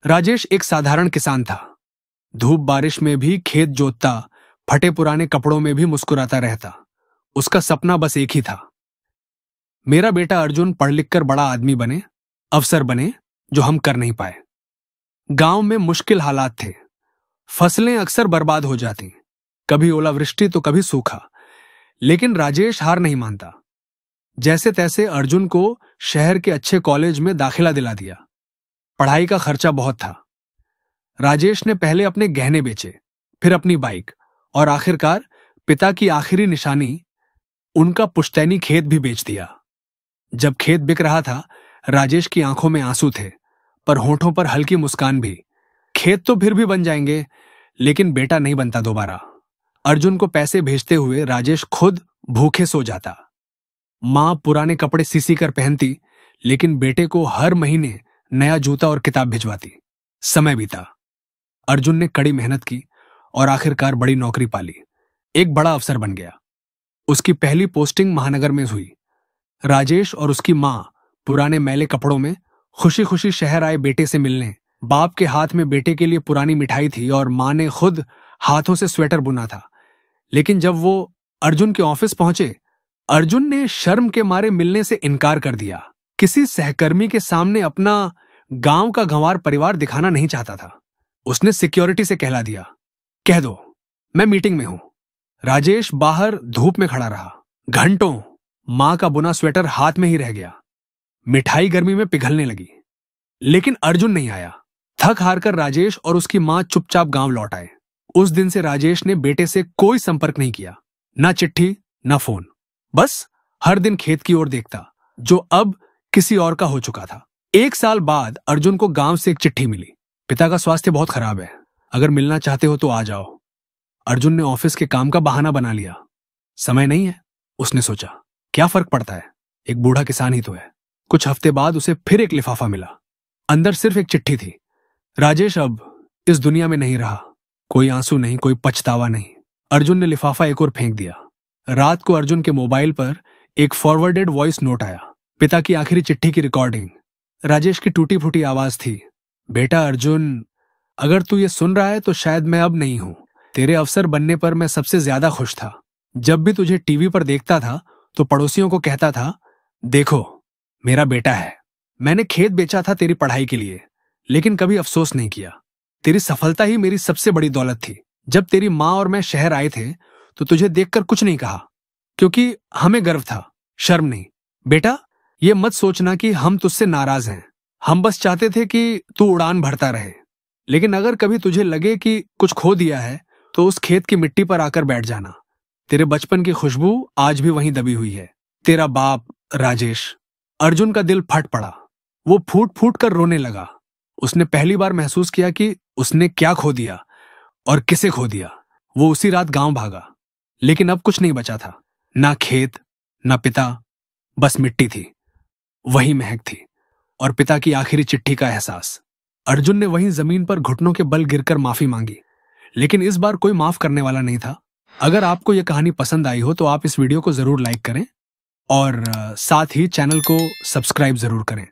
राजेश एक साधारण किसान था। धूप बारिश में भी खेत जोतता, फटे पुराने कपड़ों में भी मुस्कुराता रहता। उसका सपना बस एक ही था, मेरा बेटा अर्जुन पढ़ लिख कर बड़ा आदमी बने, अफसर बने, जो हम कर नहीं पाए। गांव में मुश्किल हालात थे। फसलें अक्सर बर्बाद हो जाती, कभी ओलावृष्टि तो कभी सूखा। लेकिन राजेश हार नहीं मानता। जैसे तैसे अर्जुन को शहर के अच्छे कॉलेज में दाखिला दिला दिया। पढ़ाई का खर्चा बहुत था। राजेश ने पहले अपने गहने बेचे, फिर अपनी बाइक और आखिरकार पिता की आखिरी निशानी, उनका पुश्तैनी खेत भी बेच दिया। जब खेत बिक रहा था, राजेश की आंखों में आंसू थे, पर होठों पर हल्की मुस्कान भी। खेत तो फिर भी बन जाएंगे, लेकिन बेटा नहीं बनता दोबारा। अर्जुन को पैसे भेजते हुए राजेश खुद भूखे सो जाता। मां पुराने कपड़े सीसी कर पहनती, लेकिन बेटे को हर महीने नया जूता और किताब भिजवाती। समय बीता। अर्जुन ने कड़ी मेहनत की और आखिरकार बड़ी नौकरी पाली। एक बड़ा अफसर बन गया। उसकी पहली पोस्टिंग महानगर में हुई। राजेश और उसकी मां पुराने मैले कपड़ों में खुशी खुशी शहर आए बेटे से मिलने। बाप के हाथ में बेटे के लिए पुरानी मिठाई थी और मां ने खुद हाथों से स्वेटर बुना था। लेकिन जब वो अर्जुन के ऑफिस पहुंचे, अर्जुन ने शर्म के मारे मिलने से इनकार कर दिया। किसी सहकर्मी के सामने अपना गांव का गंवार परिवार दिखाना नहीं चाहता था। उसने सिक्योरिटी से कहला दिया, कह दो मैं मीटिंग में हूं। राजेश बाहर धूप में खड़ा रहा। घंटों मां का बुना स्वेटर हाथ में ही रह गया। मिठाई गर्मी में पिघलने लगी, लेकिन अर्जुन नहीं आया। थक हार कर राजेश और उसकी मां चुपचाप गांव लौट आए। उस दिन से राजेश ने बेटे से कोई संपर्क नहीं किया, ना चिट्ठी ना फोन। बस हर दिन खेत की ओर देखता, जो अब किसी और का हो चुका था। 1 साल बाद अर्जुन को गांव से एक चिट्ठी मिली। पिता का स्वास्थ्य बहुत खराब है, अगर मिलना चाहते हो तो आ जाओ। अर्जुन ने ऑफिस के काम का बहाना बना लिया। समय नहीं है, उसने सोचा, क्या फर्क पड़ता है, एक बूढ़ा किसान ही तो है। कुछ हफ्ते बाद उसे फिर एक लिफाफा मिला। अंदर सिर्फ एक चिट्ठी थी, राजेश अब इस दुनिया में नहीं रहा। कोई आंसू नहीं, कोई पछतावा नहीं। अर्जुन ने लिफाफा एक और फेंक दिया। रात को अर्जुन के मोबाइल पर एक फॉरवर्डेड वॉइस नोट आया, पिता की आखिरी चिट्ठी की रिकॉर्डिंग। राजेश की टूटी फूटी आवाज थी, बेटा अर्जुन, अगर तू ये सुन रहा है तो शायद मैं अब नहीं हूं। तेरे अफसर बनने पर मैं सबसे ज्यादा खुश था। जब भी तुझे टीवी पर देखता था तो पड़ोसियों को कहता था, देखो मेरा बेटा है। मैंने खेत बेचा था तेरी पढ़ाई के लिए, लेकिन कभी अफसोस नहीं किया। तेरी सफलता ही मेरी सबसे बड़ी दौलत थी। जब तेरी माँ और मैं शहर आए थे तो तुझे देखकर कुछ नहीं कहा, क्योंकि हमें गर्व था, शर्म नहीं। बेटा, ये मत सोचना कि हम तुझसे नाराज हैं। हम बस चाहते थे कि तू उड़ान भरता रहे। लेकिन अगर कभी तुझे लगे कि कुछ खो दिया है तो उस खेत की मिट्टी पर आकर बैठ जाना। तेरे बचपन की खुशबू आज भी वहीं दबी हुई है। तेरा बाप राजेश। अर्जुन का दिल फट पड़ा। वो फूट फूट कर रोने लगा। उसने पहली बार महसूस किया कि उसने क्या खो दिया और किसे खो दिया। वो उसी रात गांव भागा, लेकिन अब कुछ नहीं बचा था, ना खेत ना पिता, बस मिट्टी थी। वही महक थी और पिता की आखिरी चिट्ठी का एहसास। अर्जुन ने वहीं जमीन पर घुटनों के बल गिरकर माफी मांगी, लेकिन इस बार कोई माफ करने वाला नहीं था। अगर आपको यह कहानी पसंद आई हो तो आप इस वीडियो को जरूर लाइक करें और साथ ही चैनल को सब्सक्राइब जरूर करें।